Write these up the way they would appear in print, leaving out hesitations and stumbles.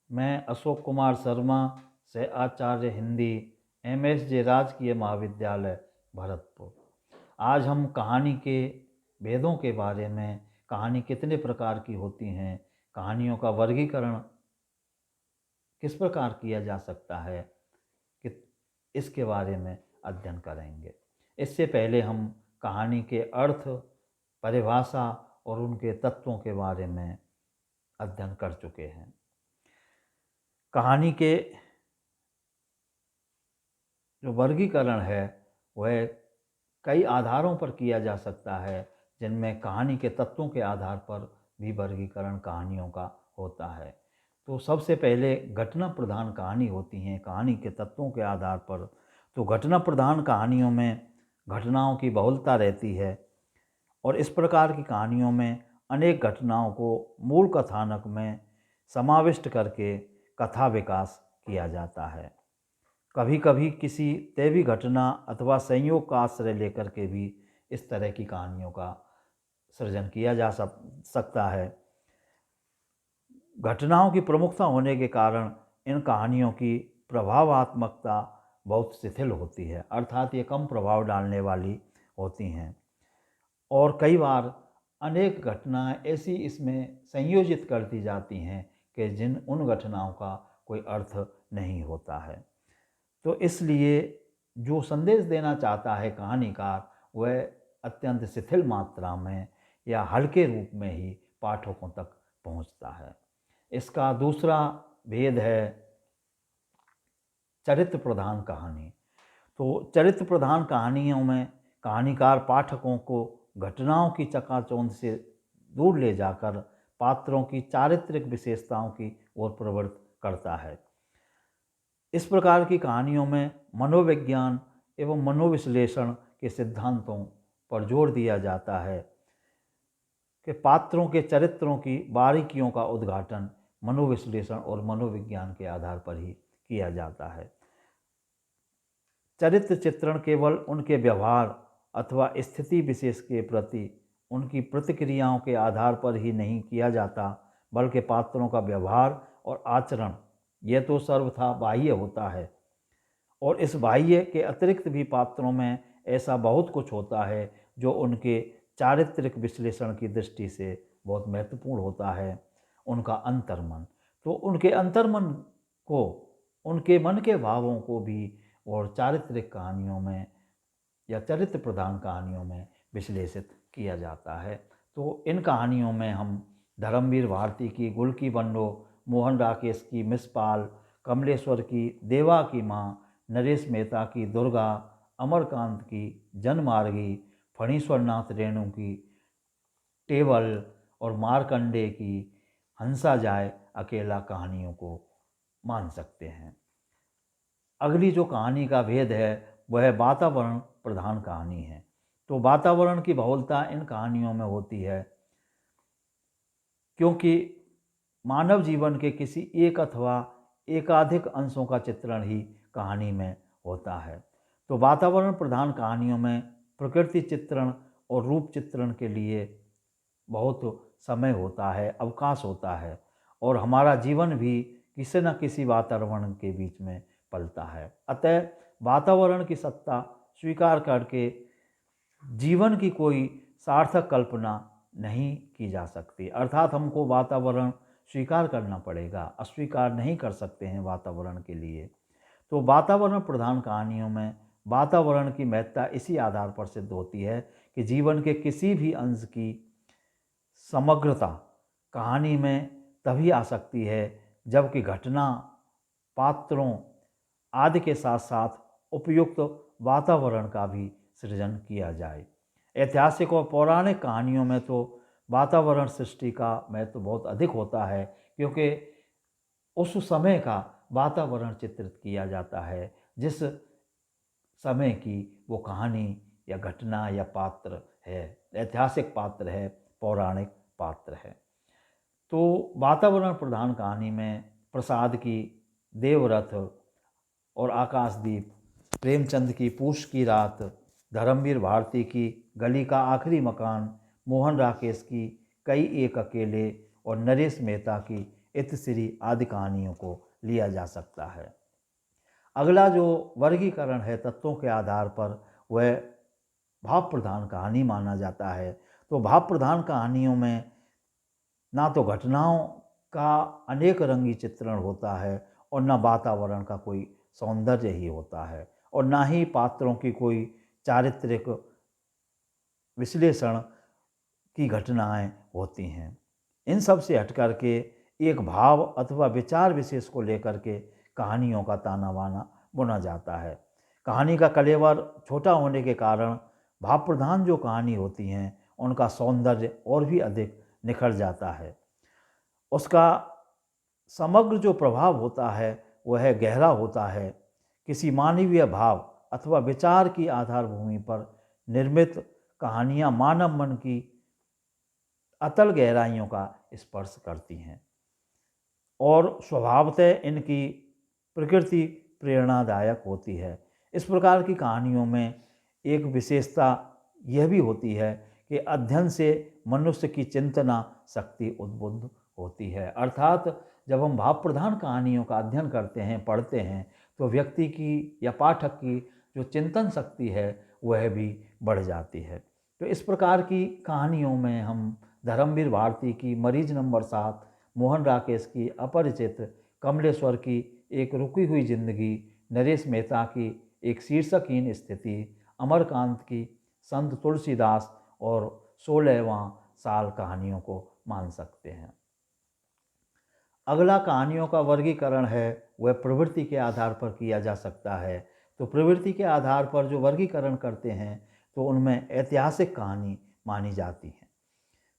मैं अशोक कुमार शर्मा से आचार्य हिंदी MSJ राजकीय महाविद्यालय भरतपुर। आज हम कहानी के भेदों के बारे में, कहानी कितने प्रकार की होती हैं, कहानियों का वर्गीकरण किस प्रकार किया जा सकता है, कि इसके बारे में अध्ययन करेंगे। इससे पहले हम कहानी के अर्थ, परिभाषा और उनके तत्वों के बारे में अध्ययन कर चुके हैं। कहानी के जो वर्गीकरण है वह कई आधारों पर किया जा सकता है, जिनमें कहानी के तत्वों के आधार पर भी वर्गीकरण कहानियों का होता है। तो सबसे पहले घटना प्रधान कहानी होती हैं कहानी के तत्वों के आधार पर। तो घटना प्रधान कहानियों में घटनाओं की बहुलता रहती है और इस प्रकार की कहानियों में अनेक घटनाओं को मूल कथानक में समाविष्ट करके कथा विकास किया जाता है। कभी कभी किसी दैवी घटना अथवा संयोग का आश्रय लेकर के भी इस तरह की कहानियों का सृजन किया जा सकता है। घटनाओं की प्रमुखता होने के कारण इन कहानियों की प्रभावात्मकता बहुत शिथिल होती है, अर्थात ये कम प्रभाव डालने वाली होती हैं और कई बार अनेक घटनाएं ऐसी इसमें संयोजित कर दी जाती हैं कि उन घटनाओं का कोई अर्थ नहीं होता है। तो इसलिए जो संदेश देना चाहता है कहानीकार, वह अत्यंत शिथिल मात्रा में या हल्के रूप में ही पाठकों तक पहुंचता है। इसका दूसरा भेद है चरित्र प्रधान कहानी। तो चरित्र प्रधान कहानियों में कहानीकार पाठकों को घटनाओं की चकाचौंध से दूर ले जाकर पात्रों की चारित्रिक विशेषताओं की ओर प्रवृत्त करता है। इस प्रकार की कहानियों में मनोविज्ञान एवं मनोविश्लेषण के सिद्धांतों पर जोर दिया जाता है कि पात्रों के चरित्रों की बारीकियों का उद्घाटन मनोविश्लेषण और मनोविज्ञान के आधार पर ही किया जाता है। चरित्र चित्रण केवल उनके व्यवहार अथवा स्थिति विशेष के प्रति उनकी प्रतिक्रियाओं के आधार पर ही नहीं किया जाता, बल्कि पात्रों का व्यवहार और आचरण यह तो सर्वथा बाह्य होता है और इस बाह्य के अतिरिक्त भी पात्रों में ऐसा बहुत कुछ होता है जो उनके चारित्रिक विश्लेषण की दृष्टि से बहुत महत्वपूर्ण होता है। उनका अंतर्मन, तो उनके अंतर्मन को, उनके मन के भावों को भी और चारित्रिक कहानियों में या चरित्र प्रधान कहानियों में विश्लेषित किया जाता है। तो इन कहानियों में हम धर्मवीर भारती की गुल की बन्नो, मोहन राकेश की मिस पाल, कमलेश्वर की देवा की माँ, नरेश मेहता की दुर्गा, अमरकांत की जनमार्गी, फणीश्वर नाथ रेणु की टेबल और मार्कंडे की हंसा जाए अकेला कहानियों को मान सकते हैं। अगली जो कहानी का भेद है वह वातावरण प्रधान कहानी है। तो वातावरण की बहुलता इन कहानियों में होती है क्योंकि मानव जीवन के किसी एक अथवा एकाधिक अंशों का चित्रण ही कहानी में होता है। तो वातावरण प्रधान कहानियों में प्रकृति चित्रण और रूप चित्रण के लिए बहुत समय होता है, अवकाश होता है और हमारा जीवन भी किसी न किसी वातावरण के बीच में पलता है। अतः वातावरण की सत्ता स्वीकार करके जीवन की कोई सार्थक कल्पना नहीं की जा सकती, अर्थात हमको वातावरण स्वीकार करना पड़ेगा, अस्वीकार नहीं कर सकते हैं वातावरण के लिए। तो वातावरण प्रधान कहानियों में वातावरण की महत्ता इसी आधार पर सिद्ध होती है कि जीवन के किसी भी अंश की समग्रता कहानी में तभी आ सकती है जबकि घटना, पात्रों आदि के साथ साथ उपयुक्त वातावरण का भी सृजन किया जाए। ऐतिहासिक और पौराणिक कहानियों में तो वातावरण सृष्टि का महत्व बहुत अधिक होता है क्योंकि उस समय का वातावरण चित्रित किया जाता है जिस समय की वो कहानी या घटना या पात्र है, ऐतिहासिक पात्र है, पौराणिक पात्र है। तो वातावरण प्रधान कहानी में प्रसाद की देवरथ और आकाशदीप, प्रेमचंद की पूस की रात, धर्मवीर भारती की गली का आखिरी मकान, मोहन राकेश की कई एक अकेले और नरेश मेहता की इत्यादि आदि कहानियों को लिया जा सकता है। अगला जो वर्गीकरण है तत्वों के आधार पर, वह भाव प्रधान कहानी माना जाता है। तो भाव प्रधान कहानियों में ना तो घटनाओं का अनेक रंगी चित्रण होता है और ना वातावरण का कोई सौंदर्य ही होता है, और ना ही पात्रों की कोई चारित्रिक विश्लेषण की घटनाएं होती हैं। इन सब से हट कर के एक भाव अथवा विचार विशेष को लेकर के कहानियों का ताना बाना बुना जाता है। कहानी का कलेवर छोटा होने के कारण भाव प्रधान जो कहानी होती हैं उनका सौंदर्य और भी अधिक निखर जाता है। उसका समग्र जो प्रभाव होता है वह गहरा होता है। किसी मानवीय भाव अथवा विचार की आधारभूमि पर निर्मित कहानियाँ मानव मन की अतल गहराइयों का स्पर्श करती हैं और स्वभावतः इनकी प्रकृति प्रेरणादायक होती है। इस प्रकार की कहानियों में एक विशेषता यह भी होती है कि अध्ययन से मनुष्य की चिंतना शक्ति उद्बुद्ध होती है। अर्थात जब हम भाव प्रधान कहानियों का अध्ययन करते हैं, पढ़ते हैं, तो व्यक्ति की या पाठक की जो चिंतन शक्ति है वह भी बढ़ जाती है। तो इस प्रकार की कहानियों में हम धर्मवीर भारती की मरीज नंबर 7, मोहन राकेश की अपरिचित, कमलेश्वर की एक रुकी हुई जिंदगी, नरेश मेहता की एक शीर्षकहीन स्थिति, अमरकांत की संत तुलसीदास और 16वां साल कहानियों को मान सकते हैं। अगला कहानियों का वर्गीकरण है वह प्रवृत्ति के आधार पर किया जा सकता है। तो प्रवृत्ति के आधार पर जो वर्गीकरण करते हैं तो उनमें ऐतिहासिक कहानी मानी जाती है।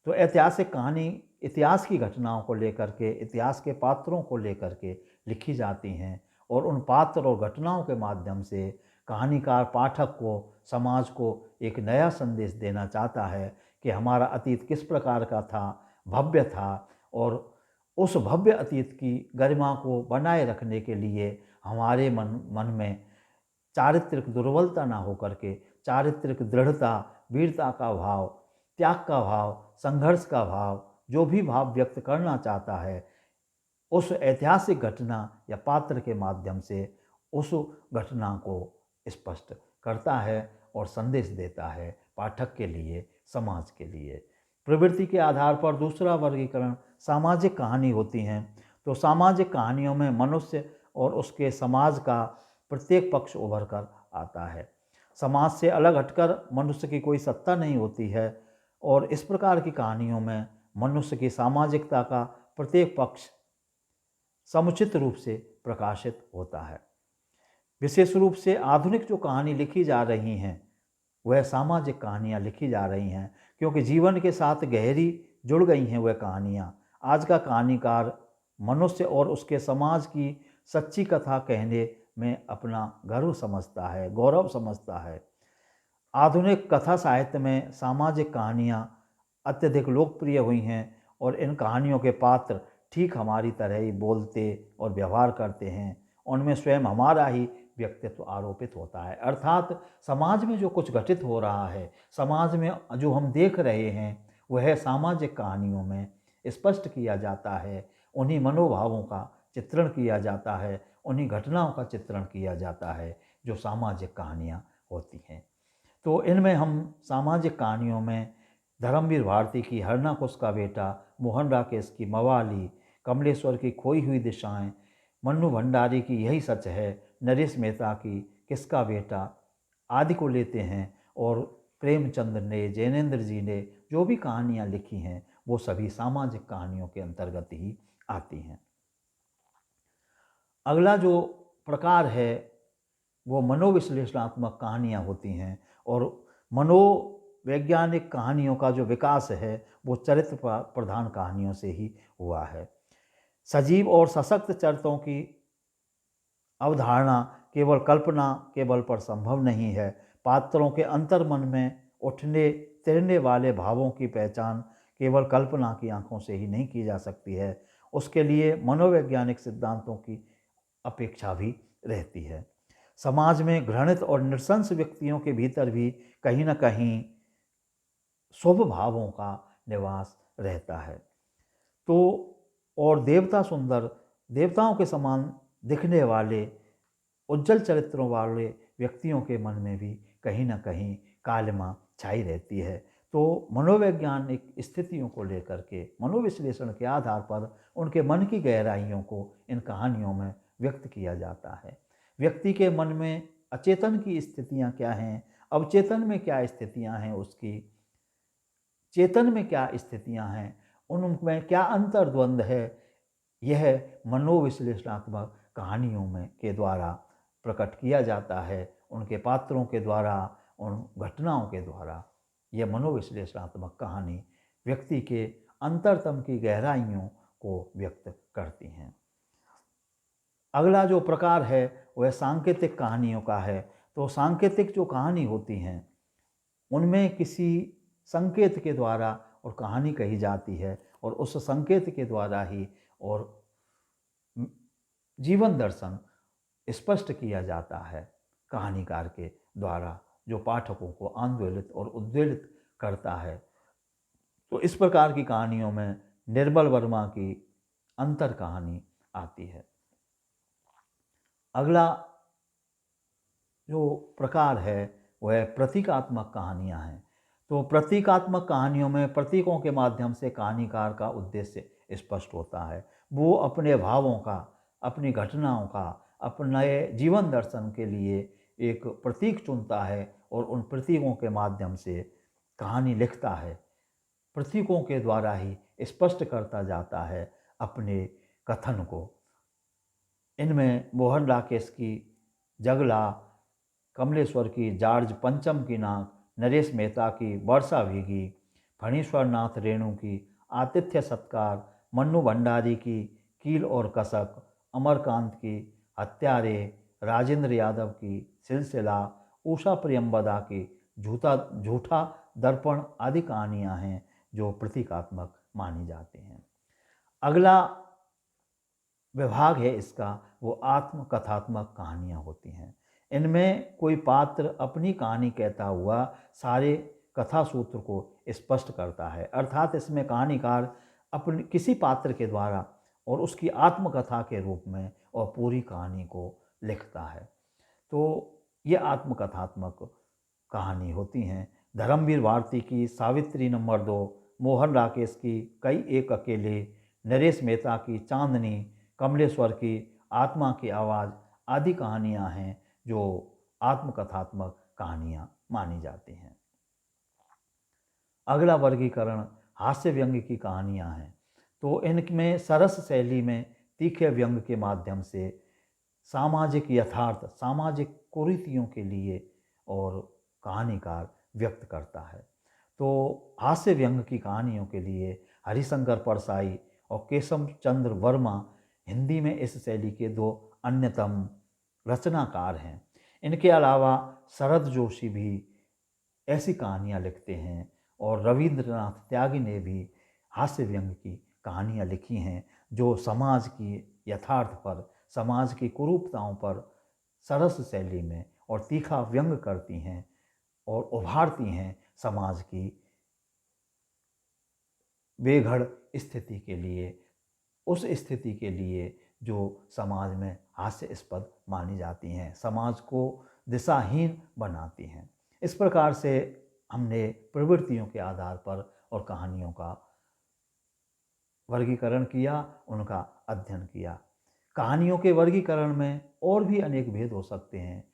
तो ऐतिहासिक कहानी इतिहास की घटनाओं को लेकर के, इतिहास के पात्रों को लेकर के लिखी जाती हैं और उन पात्र और घटनाओं के माध्यम से कहानीकार पाठक को, समाज को एक नया संदेश देना चाहता है कि हमारा अतीत किस प्रकार का था, भव्य था, और उस भव्य अतीत की गरिमा को बनाए रखने के लिए हमारे मन में चारित्रिक दुर्बलता ना होकर के चारित्रिक दृढ़ता, वीरता का भाव, त्याग का भाव, संघर्ष का भाव, जो भी भाव व्यक्त करना चाहता है उस ऐतिहासिक घटना या पात्र के माध्यम से उस घटना को स्पष्ट करता है और संदेश देता है पाठक के लिए, समाज के लिए। प्रवृत्ति के आधार पर दूसरा वर्गीकरण सामाजिक कहानी होती हैं। तो सामाजिक कहानियों में मनुष्य और उसके समाज का प्रत्येक पक्ष उभर कर आता है। समाज से अलग हटकर मनुष्य की कोई सत्ता नहीं होती है और इस प्रकार की कहानियों में मनुष्य की सामाजिकता का प्रत्येक पक्ष समुचित रूप से प्रकाशित होता है। विशेष रूप से आधुनिक जो कहानी लिखी जा रही हैं वह सामाजिक कहानियाँ लिखी जा रही हैं, क्योंकि जीवन के साथ गहरी जुड़ गई हैं वह कहानियाँ। आज का कहानीकार मनुष्य और उसके समाज की सच्ची कथा कहने में अपना गर्व समझता है, गौरव समझता है। आधुनिक कथा साहित्य में सामाजिक कहानियाँ अत्यधिक लोकप्रिय हुई हैं और इन कहानियों के पात्र ठीक हमारी तरह ही बोलते और व्यवहार करते हैं। उनमें स्वयं हमारा ही व्यक्तित्व आरोपित होता है। अर्थात समाज में जो कुछ घटित हो रहा है, समाज में जो हम देख रहे हैं, वह सामाजिक कहानियों में स्पष्ट किया जाता है। उन्हीं मनोभावों का चित्रण किया जाता है, उन्हीं घटनाओं का चित्रण किया जाता है जो सामाजिक कहानियाँ होती हैं। तो इनमें हम सामाजिक कहानियों में धर्मवीर भारती की हरना कुश का बेटा, मोहन राकेश की मवाली, कमलेश्वर की खोई हुई दिशाएं, मन्नू भंडारी की यही सच है, नरेश मेहता की किसका बेटा आदि को लेते हैं। और प्रेमचंद ने, जैनेन्द्र जी ने जो भी कहानियाँ लिखी हैं वो सभी सामाजिक कहानियों के अंतर्गत ही आती हैं। अगला जो प्रकार है वो मनोविश्लेषणात्मक कहानियाँ होती हैं और मनोवैज्ञानिक कहानियों का जो विकास है वो चरित्र प्रधान कहानियों से ही हुआ है। सजीव और सशक्त चरित्रों की अवधारणा केवल कल्पना के बल पर संभव नहीं है। पात्रों के अंतर्मन में उठने तैरने वाले भावों की पहचान केवल कल्पना की आंखों से ही नहीं की जा सकती है, उसके लिए मनोवैज्ञानिक सिद्धांतों की अपेक्षा भी रहती है। समाज में घृणित और नृशंस व्यक्तियों के भीतर भी कहीं न कहीं शुभ भावों का निवास रहता है। तो और देवता सुंदर, देवताओं के समान दिखने वाले उज्जवल चरित्रों वाले व्यक्तियों के मन में भी कहीं ना कहीं कालिमा छाई रहती है। तो मनोवैज्ञानिक स्थितियों को लेकर के मनोविश्लेषण के आधार पर उनके मन की गहराइयों को इन कहानियों में व्यक्त किया जाता है। व्यक्ति के मन में अचेतन की स्थितियाँ क्या हैं, अवचेतन में क्या स्थितियाँ हैं, उसकी चेतन में क्या स्थितियाँ हैं, उनमें क्या अंतर्द्वंद है, यह मनोविश्लेषणात्मक कहानियों में के द्वारा प्रकट किया जाता है। उनके पात्रों के द्वारा, उन घटनाओं के द्वारा यह मनोविश्लेषणात्मक कहानी व्यक्ति के अंतरतम की गहराइयों को व्यक्त करती हैं। अगला जो प्रकार है वह सांकेतिक कहानियों का है। तो सांकेतिक जो कहानी होती हैं उनमें किसी संकेत के द्वारा और कहानी कही जाती है और उस संकेत के द्वारा ही और जीवन दर्शन स्पष्ट किया जाता है कहानीकार के द्वारा, जो पाठकों को आंदोलित और उद्वेलित करता है। तो इस प्रकार की कहानियों में निर्मल वर्मा की अंतर कहानी आती है। अगला जो प्रकार है वह प्रतीकात्मक कहानियाँ हैं। तो प्रतीकात्मक कहानियों में प्रतीकों के माध्यम से कहानीकार का उद्देश्य स्पष्ट होता है। वो अपने भावों का, अपनी घटनाओं का, अपने जीवन दर्शन के लिए एक प्रतीक चुनता है और उन प्रतीकों के माध्यम से कहानी लिखता है। प्रतीकों के द्वारा ही स्पष्ट करता जाता है अपने कथन को। इनमें मोहन राकेश की जगला, कमलेश्वर की जार्ज पंचम की नाक, नरेश मेहता की वर्षा भीगी, फणीश्वर नाथ रेणु की आतिथ्य सत्कार, मन्नू भंडारी की कील और कसक, अमरकांत की हत्यारे, राजेंद्र यादव की सिलसिला, उषा प्रियंवदा की झूठा दर्पण आदि कहानियाँ हैं जो प्रतीकात्मक मानी जाती हैं। अगला विभाग है इसका वो आत्मकथात्मक कहानियाँ होती हैं। इनमें कोई पात्र अपनी कहानी कहता हुआ सारे कथा सूत्र को स्पष्ट करता है, अर्थात इसमें कहानीकार अपने किसी पात्र के द्वारा और उसकी आत्मकथा के रूप में और पूरी कहानी को लिखता है। तो ये आत्मकथात्मक कहानी होती हैं। धर्मवीर भारती की सावित्री नंबर 2, मोहन राकेश की कई एक अकेले, नरेश मेहता की चांदनी, कमलेश्वर की आत्मा की आवाज़ आदि कहानियाँ हैं जो आत्मकथात्मक कहानियाँ मानी जाती हैं। अगला वर्गीकरण हास्य व्यंग्य की कहानियाँ हैं। तो इनमें सरस शैली में तीखे व्यंग्य के माध्यम से सामाजिक यथार्थ, सामाजिक कुरीतियों के लिए और कहानीकार व्यक्त करता है। तो हास्य व्यंग्य की कहानियों के लिए हरिशंकर परसाई और केशव चंद्र वर्मा हिंदी में इस शैली के 2 अन्यतम रचनाकार हैं। इनके अलावा शरद जोशी भी ऐसी कहानियाँ लिखते हैं और रविंद्रनाथ त्यागी ने भी हास्य व्यंग्य की कहानियाँ लिखी हैं जो समाज की यथार्थ पर, समाज की कुरूपताओं पर सरस शैली में और तीखा व्यंग्य करती हैं और उभारती हैं समाज की बेघड़ स्थिति के लिए, उस स्थिति के लिए जो समाज में हास्यास्पद मानी जाती हैं, समाज को दिशाहीन बनाती हैं। इस प्रकार से हमने प्रवृत्तियों के आधार पर और कहानियों का वर्गीकरण किया, उनका अध्ययन किया। कहानियों के वर्गीकरण में और भी अनेक भेद हो सकते हैं।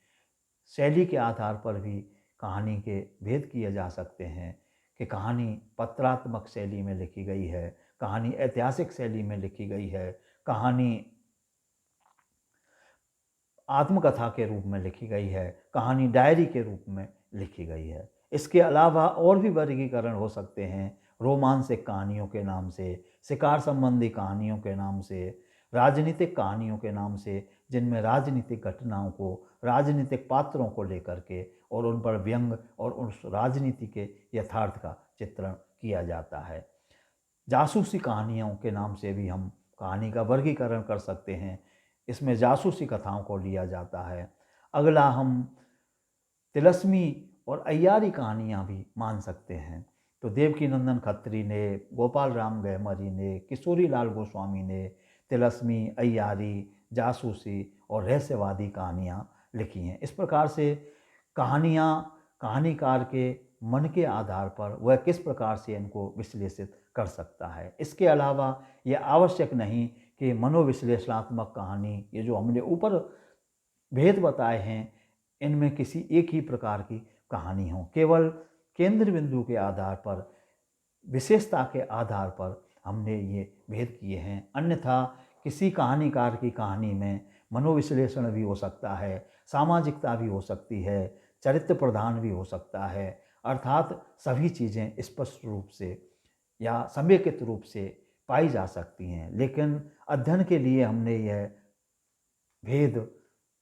शैली के आधार पर भी कहानी के भेद किए जा सकते हैं कि कहानी पत्रात्मक शैली में लिखी गई है, कहानी ऐतिहासिक शैली में लिखी गई है, कहानी आत्मकथा के रूप में लिखी गई है, कहानी डायरी के रूप में लिखी गई है। इसके अलावा और भी वर्गीकरण हो सकते हैं रोमांसिक कहानियों के नाम से, शिकार संबंधी कहानियों के नाम से, राजनीतिक कहानियों के नाम से, जिनमें राजनीतिक घटनाओं को, राजनीतिक पात्रों को लेकर के और उन पर व्यंग्य और उस राजनीति के यथार्थ का चित्रण किया जाता है। जासूसी कहानियों के नाम से भी हम कहानी का वर्गीकरण कर सकते हैं। इसमें जासूसी कथाओं को लिया जाता है। अगला हम तिलस्मी और अय्यारी कहानियाँ भी मान सकते हैं। तो देवकीनंदन खत्री ने, गोपाल राम गहमरी ने, किशोरी लाल गोस्वामी ने तिलस्मी, अय्यारी, जासूसी और रहस्यवादी कहानियाँ लिखी हैं। इस प्रकार से कहानियाँ कहानीकार के मन के आधार पर वह किस प्रकार से इनको विश्लेषित कर सकता है। इसके अलावा यह आवश्यक नहीं कि मनोविश्लेषणात्मक कहानी, ये जो हमने ऊपर भेद बताए हैं, इनमें किसी एक ही प्रकार की कहानी हो। केवल केंद्र बिंदु के आधार पर, विशेषता के आधार पर हमने ये भेद किए हैं। अन्यथा किसी कहानीकार की कहानी में मनोविश्लेषण भी हो सकता है, सामाजिकता भी हो सकती है, चरित्र प्रधान भी हो सकता है, अर्थात सभी चीज़ें स्पष्ट रूप से या समेकित रूप से पाई जा सकती हैं। लेकिन अध्ययन के लिए हमने यह भेद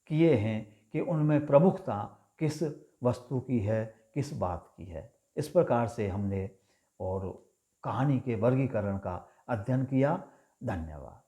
किए हैं कि उनमें प्रमुखता किस वस्तु की है, किस बात की है। इस प्रकार से हमने और कहानी के वर्गीकरण का अध्ययन किया। धन्यवाद।